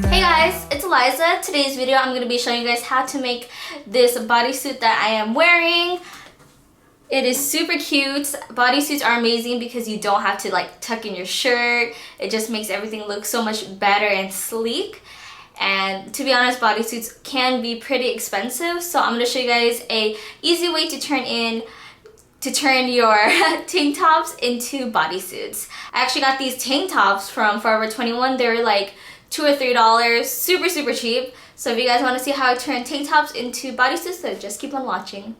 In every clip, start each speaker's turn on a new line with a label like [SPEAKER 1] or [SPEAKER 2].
[SPEAKER 1] Hey guys, it's Alysa. Today's video I'm going to be showing you guys how to make this bodysuit that I am wearing. It is super cute. Bodysuits are amazing because you don't have to like tuck in your shirt. It just makes everything look so much better and sleek. And to be honest, bodysuits can be pretty expensive, so I'm going to show you guys a easy way to turn your tank tops into bodysuits. I actually got these tank tops from Forever 21. They were like $2 or $3, super cheap. So if you guys want to see how I turn tank tops into bodysuits, then just keep on watching.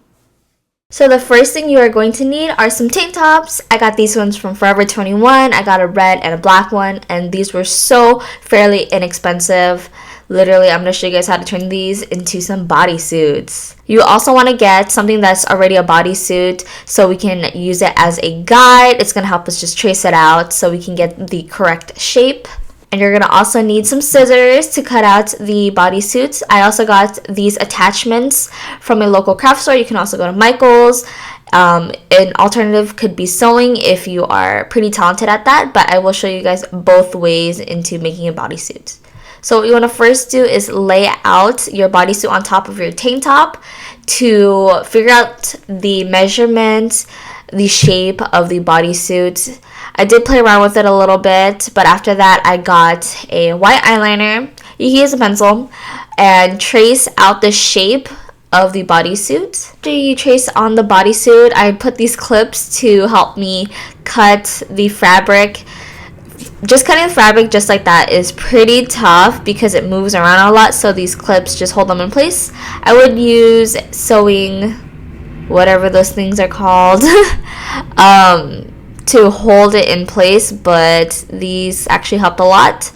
[SPEAKER 1] So the first thing you are going to need are some tank tops. I got these ones from Forever 21. I got a red and a black one, and these were so fairly inexpensive. Literally, I'm going to show you guys how to turn these into some bodysuits. You also want to get something that's already a bodysuit so we can use it as a guide. It's going to help us just trace it out so we can get the correct shape. And you're going to also need some scissors to cut out the bodysuits. I also got these attachments from a local craft store. You can also go to Michael's. An alternative could be sewing if you are pretty talented at that, but I will show you guys both ways into making a bodysuit. So what you want to first do is lay out your bodysuit on top of your tank top to figure out the measurement, the shape of the bodysuit. I did play around with it a little bit, but after that I got a white eyeliner. You can use a pencil and trace out the shape of the bodysuit. After you trace on the bodysuit, I put these clips to help me cut the fabric. Just cutting the fabric just like that is pretty tough because it moves around a lot, so these clips just hold them in place. I would use sewing, whatever those things are called, to hold it in place, but these actually help a lot.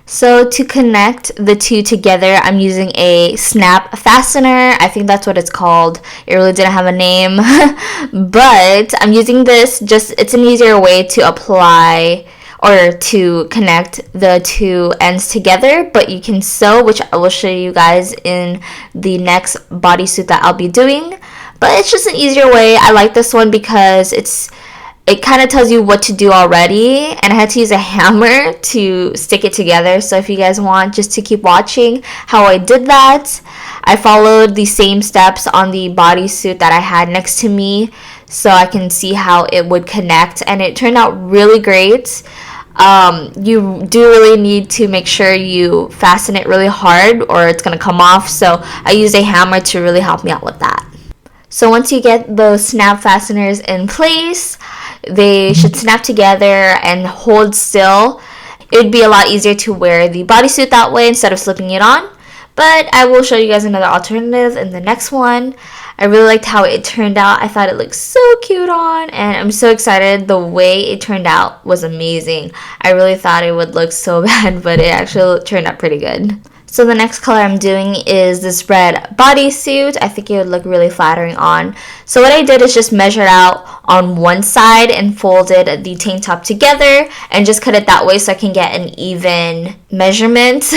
[SPEAKER 1] So to connect the two together, I'm using a snap fastener. I think that's what it's called. It really didn't have a name, but I'm using this. It's an easier way to apply or to connect the two ends together, but you can sew, which I will show you guys in the next bodysuit that I'll be doing. But it's just an easier way. I like this one because it kind of tells you what to do already, and I had to use a hammer to stick it together. So if you guys want just to keep watching how I did that, I followed the same steps on the bodysuit that I had next to me so I can see how it would connect, and it turned out really great. You do really need to make sure you fasten it really hard or it's going to come off, so I used a hammer to really help me out with that. So once you get those snap fasteners in place, they should snap together and hold still. It would be a lot easier to wear the bodysuit that way instead of slipping it on. But I will show you guys another alternative in the next one. I really liked how it turned out. I thought it looked so cute on, and I'm so excited. The way it turned out was amazing. I really thought it would look so bad, but it actually turned out pretty good. So the next color I'm doing is this red bodysuit. I think it would look really flattering on. So what I did is just measured out on one side and folded the tank top together and just cut it that way so I can get an even measurement.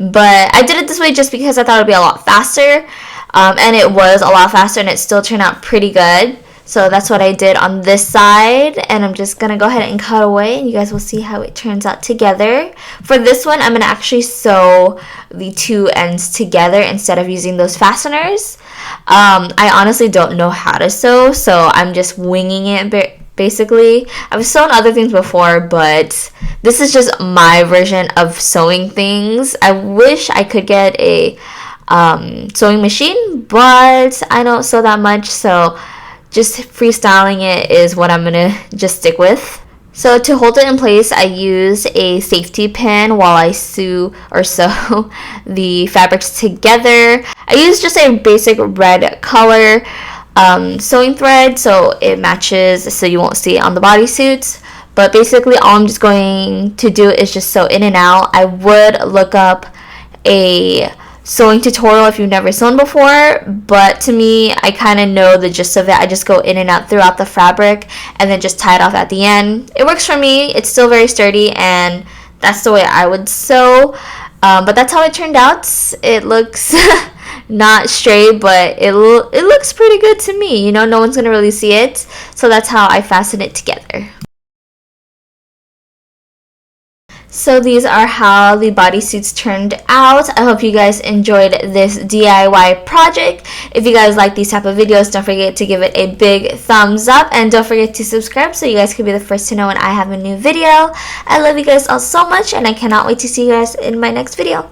[SPEAKER 1] But I did it this way just because I thought it would be a lot faster. And it was a lot faster, and it still turned out pretty good. So that's what I did on this side, and I'm just going to go ahead and cut away, and you guys will see how it turns out together. For this one, I'm going to actually sew the two ends together instead of using those fasteners. I honestly don't know how to sew, so I'm just winging it basically. I've sewn other things before, but this is just my version of sewing things. I wish I could get a sewing machine, but I don't sew that much, so just freestyling it is what I'm gonna just stick with. So to hold it in place, I use a safety pin while I sew the fabrics together. I use just a basic red color sewing thread so it matches, so you won't see it on the bodysuits. But basically all I'm just going to do is just sew in and out. I would look up a sewing tutorial if you've never sewn before, but to me, I kind of know the gist of it. I just go in and out throughout the fabric and then just tie it off at the end. It works for me. It's still very sturdy, and that's the way I would sew. But that's how it turned out. It looks not straight, but it looks pretty good to me. You know, no one's gonna really see it, so that's how I fasten it together. So these are how the bodysuits turned out. I hope you guys enjoyed this DIY project. If you guys like these type of videos, don't forget to give it a big thumbs up, and don't forget to subscribe so you guys can be the first to know when I have a new video. I love you guys all so much, and I cannot wait to see you guys in my next video.